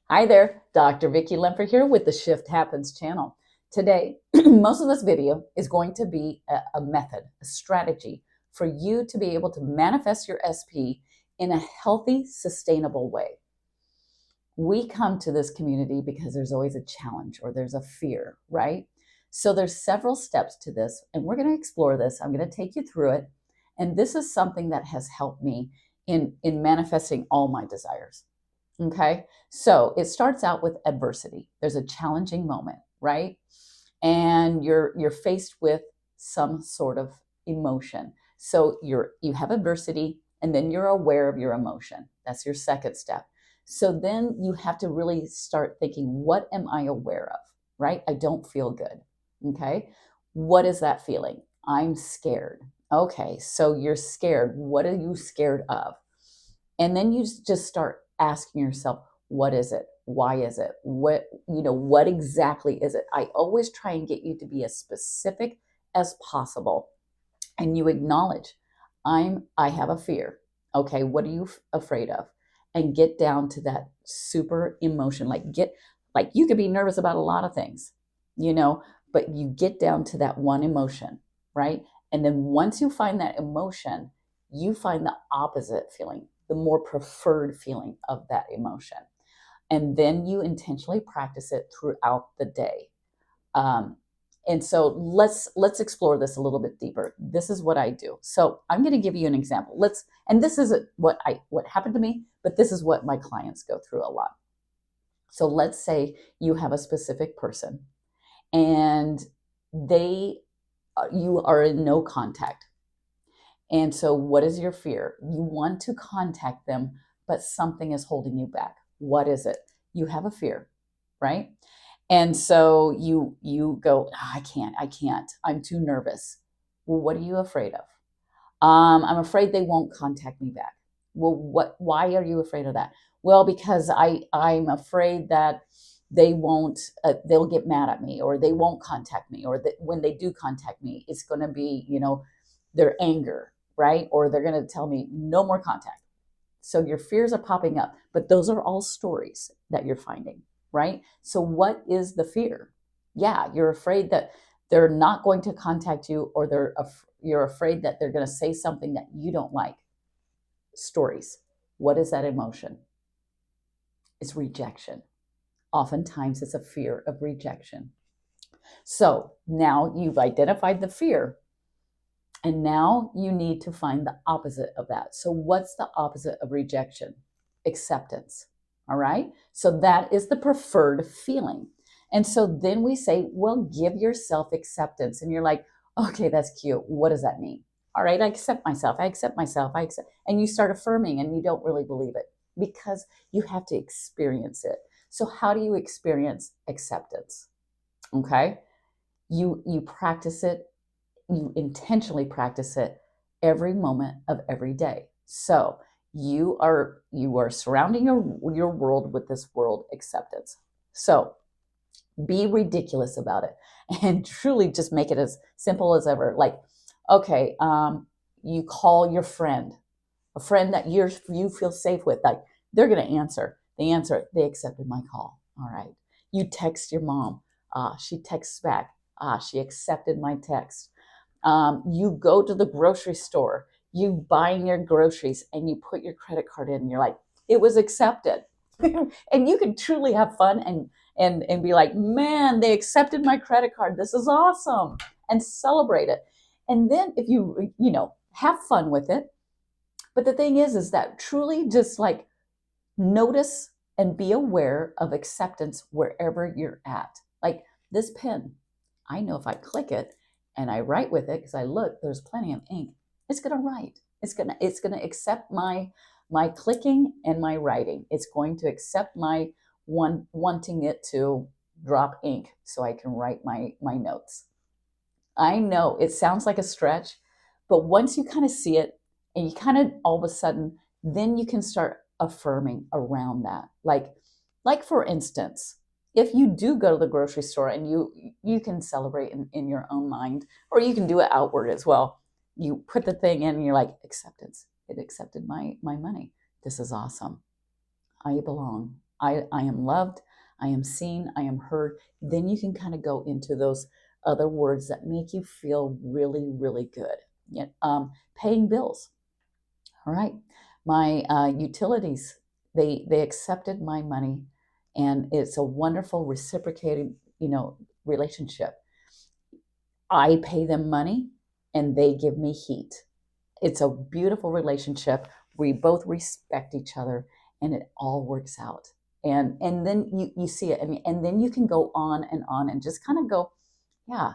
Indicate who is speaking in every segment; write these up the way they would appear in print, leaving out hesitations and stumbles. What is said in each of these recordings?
Speaker 1: Hi there, Dr. Vicki Lemper here with the Shift Happens channel. Today, most of this video is going to be a method, a strategy for you to be able to manifest your SP in a healthy, sustainable way. We come to this community because there's always a challenge or there's a fear, right? So there's several steps to this, and we're going to explore this. I'm going to take you through it, and this is something that has helped me in manifesting all my desires. Okay, so it starts out with adversity. There's a challenging moment, right? And you're faced with some sort of emotion. So you have adversity, and then you're aware of your emotion. That's your second step. So then you have to really start thinking, what am I aware of? Right? I don't feel good. Okay, what is that feeling? I'm scared. Okay, so you're scared. What are you scared of? And then you just start asking yourself, what is it? Why is it? What exactly is it? I always try and get you to be as specific as possible. And you acknowledge, I have a fear. Okay, what are you afraid of? And get down to that super emotion. Like you could be nervous about a lot of things, but you get down to that one emotion, right? And then once you find that emotion, you find the opposite feeling, the more preferred feeling of that emotion. And then you intentionally practice it throughout the day. Um, and so let's explore this a little bit deeper. This is what I do. So I'm going to give you an example. And this isn't what happened to me, but this is what my clients go through a lot. So let's say you have a specific person, and you are in no contact. And so what is your fear? You want to contact them, but something is holding you back. What is it? You have a fear, right? And so you go, "Oh, I can't. I'm too nervous." Well, what are you afraid of? I'm afraid they won't contact me back. Well, why are you afraid of that? Well, because I'm afraid that they'll get mad at me, or they won't contact me, or that when they do contact me, it's going to be, their anger, right? Or they're going to tell me no more contact. So your fears are popping up, but those are all stories that you're finding, right? So what is the fear? Yeah, you're afraid that they're not going to contact you, or you're afraid that they're going to say something that you don't like. Stories. What is that emotion? It's rejection. Oftentimes it's a fear of rejection. So now you've identified the fear, and now you need to find the opposite of that. So what's the opposite of rejection? Acceptance. All right. So that is the preferred feeling. And so then we say, well, give yourself acceptance. And you're like, okay, that's cute. What does that mean? All right, I accept myself. I accept myself. I accept. And you start affirming, and you don't really believe it because you have to experience it. So how do you experience acceptance? Okay. You practice it, you intentionally practice it every moment of every day. So you are surrounding your world with this world acceptance. So be ridiculous about it and truly just make it as simple as ever. Like, okay, you call your friend, a friend that you feel safe with. Like, they're going to answer. They answer. They accepted my call. All right. You text your mom. She texts back. She accepted my text. You go to the grocery store, you buying your groceries, and you put your credit card in, and you're like, it was accepted. And you can truly have fun and be like, man, they accepted my credit card. This is awesome. And celebrate it. And then if you have fun with it. But the thing is that truly just like notice and be aware of acceptance wherever you're at. Like this pen, I know if I click it and I write with it, because I look, there's plenty of ink, it's gonna write. It's gonna accept my clicking and my writing. It's going to accept my wanting it to drop ink so I can write my notes. I know it sounds like a stretch, but once you kind of see it, and you kind of all of a sudden, then you can start affirming around that. Like for instance, if you do go to the grocery store and you can celebrate in your own mind, or you can do it outward as well. You put the thing in and you're like, acceptance. It accepted my money. This is awesome. I belong. I am loved, I am seen, I am heard. Then you can kind of go into those other words that make you feel really, really good. Yeah, paying bills. All right. My utilities, they accepted my money, and it's a wonderful reciprocating, relationship. I pay them money and they give me heat. It's a beautiful relationship. We both respect each other and it all works out. And then you see it. And then you can go on and just kind of go, yeah,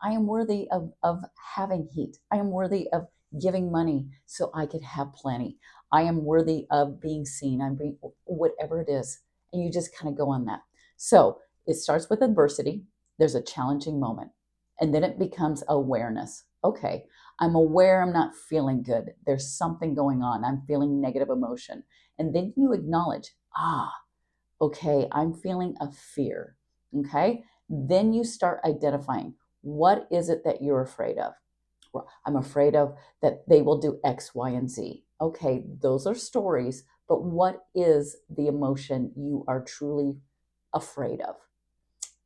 Speaker 1: I am worthy of having heat. I am worthy of giving money so I could have plenty. I am worthy of being seen. I'm being whatever it is. And you just kind of go on that. So it starts with adversity. There's a challenging moment. And then it becomes awareness. Okay, I'm aware I'm not feeling good. There's something going on. I'm feeling negative emotion. And then you acknowledge, okay, I'm feeling a fear. Okay. Then you start identifying, what is it that you're afraid of? Well, I'm afraid of that they will do X, Y, and Z. Okay, those are stories, but what is the emotion you are truly afraid of?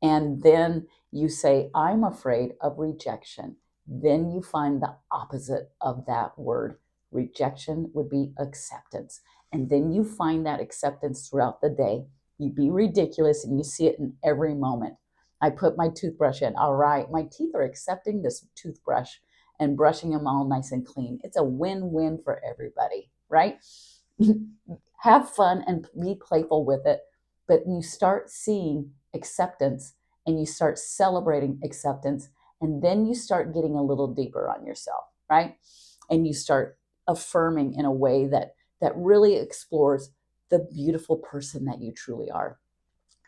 Speaker 1: And then you say, I'm afraid of rejection. Then you find the opposite of that word. Rejection would be acceptance. And then you find that acceptance throughout the day. You be ridiculous and you see it in every moment. I put my toothbrush in. All right, my teeth are accepting this toothbrush and brushing them all nice and clean. It's a win-win for everybody, right? Have fun and be playful with it, but you start seeing acceptance and you start celebrating acceptance, and then you start getting a little deeper on yourself, right? And you start affirming in a way that really explores the beautiful person that you truly are.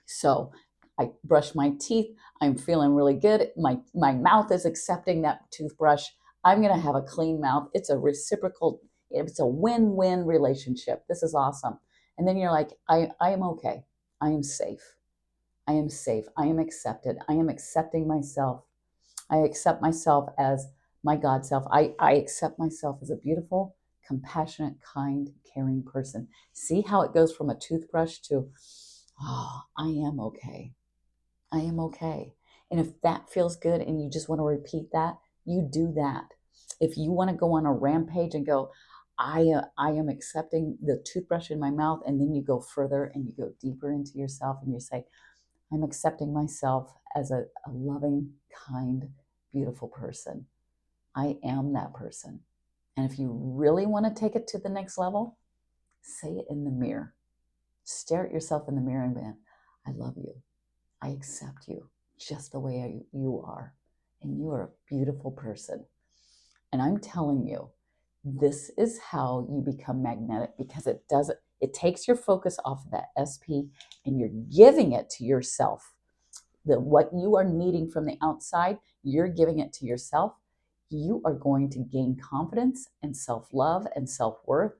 Speaker 1: So I brush my teeth. I'm feeling really good. My mouth is accepting that toothbrush. I'm going to have a clean mouth. It's a reciprocal, it's a win-win relationship. This is awesome. And then you're like, I am okay. I am safe. I am safe. I am accepted. I am accepting myself. I accept myself as my God self. I accept myself as a beautiful, compassionate, kind, caring person. See how it goes from a toothbrush to, I am okay. I am okay. And if that feels good and you just want to repeat that, you do that. If you want to go on a rampage and go, I am accepting the toothbrush in my mouth, and then you go further and you go deeper into yourself and you say, I'm accepting myself as a loving, kind, beautiful person. I am that person. And if you really want to take it to the next level, say it in the mirror. Stare at yourself in the mirror and be, I love you. I accept you just the way you are. And you are a beautiful person. And I'm telling you, this is how you become magnetic, because it takes your focus off of that SP and you're giving it to yourself. What you are needing from the outside, you're giving it to yourself. You are going to gain confidence and self-love and self-worth,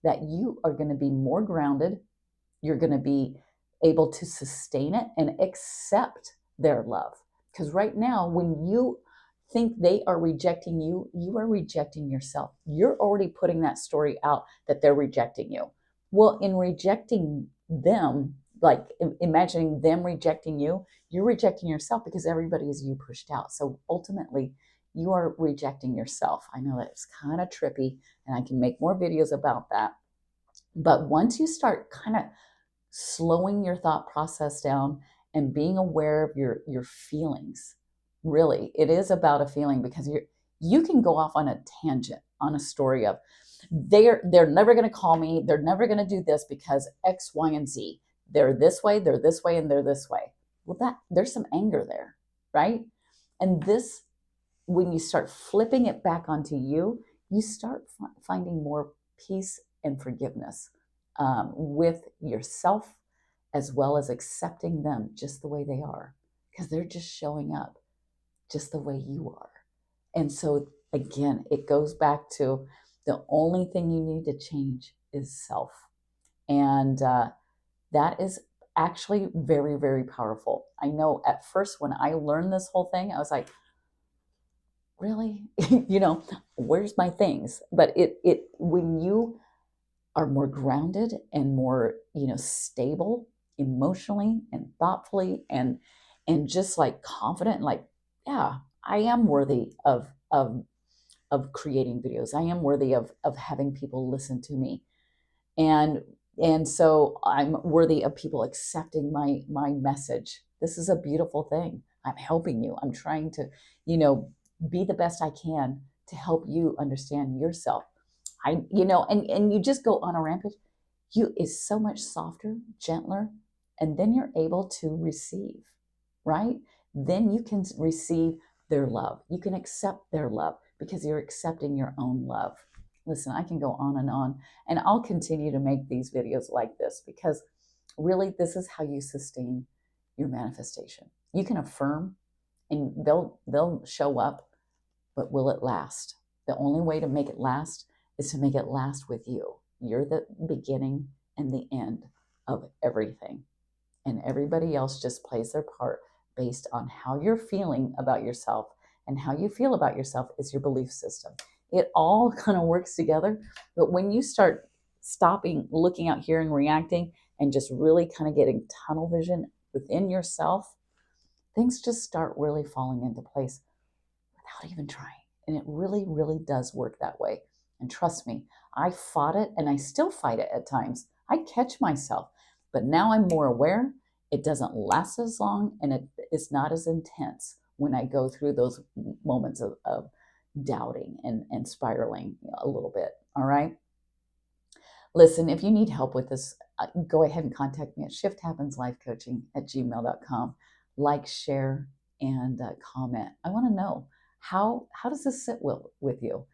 Speaker 1: that you are going to be more grounded. You're going to be able to sustain it and accept their love. Because right now, when you think they are rejecting you, you are rejecting yourself. You're already putting that story out that they're rejecting you. Well, in rejecting them, like imagining them rejecting you, you're rejecting yourself, because everybody is you pushed out. So ultimately, you are rejecting yourself. I know that it's kind of trippy, and I can make more videos about that. But once you start kind of slowing your thought process down and being aware of your feelings, really, it is about a feeling, because you can go off on a tangent on a story of they're never going to call me, they're never going to do this because X, Y, and Z. They're this way, and they're this way. Well, that there's some anger there, right? And this, when you start flipping it back onto you, you start finding more peace and forgiveness with yourself, as well as accepting them just the way they are, because they're just showing up just the way you are. And so again, it goes back to the only thing you need to change is self. And that is actually very, very powerful. I know at first when I learned this whole thing, I was like, really? Where's my things? But it when you are more grounded and more, stable emotionally and thoughtfully, and just like confident, like, yeah, I am worthy of creating videos. I am worthy of having people listen to me. And and so I'm worthy of people accepting my message. This is a beautiful thing. I'm helping you. I'm trying to, be the best I can to help you understand yourself. And you just go on a rampage. You is so much softer, gentler, and then you're able to receive, right? Then you can receive their love. You can accept their love because you're accepting your own love. Listen, I can go on, and I'll continue to make these videos like this because really this is how you sustain your manifestation. You can affirm and they'll show up, but will it last? The only way to make it last is to make it last with you. You're the beginning and the end of everything. And everybody else just plays their part based on how you're feeling about yourself. And how you feel about yourself is your belief system. It all kind of works together. But when you start stopping, looking out here and reacting, and just really kind of getting tunnel vision within yourself, things just start really falling into place without even trying. And it really, really does work that way. And trust me, I fought it and I still fight it at times. I catch myself, but now I'm more aware. It doesn't last as long and it is not as intense when I go through those moments of doubting and spiraling a little bit. All right. Listen, if you need help with this, go ahead and contact me at shifthappenslifecoaching@gmail.com. Like, share, and comment. I want to know how does this sit with you?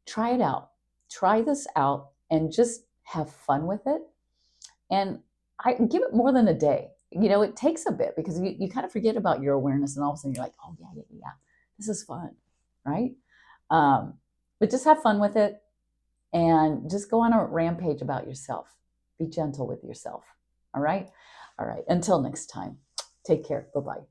Speaker 1: Try it out. Try this out and just have fun with it. And I give it more than a day. It takes a bit because you kind of forget about your awareness, and all of a sudden you're like, oh yeah, this is fun, right? But just have fun with it and just go on a rampage about yourself. Be gentle with yourself. All right. Until next time, take care. Bye-bye.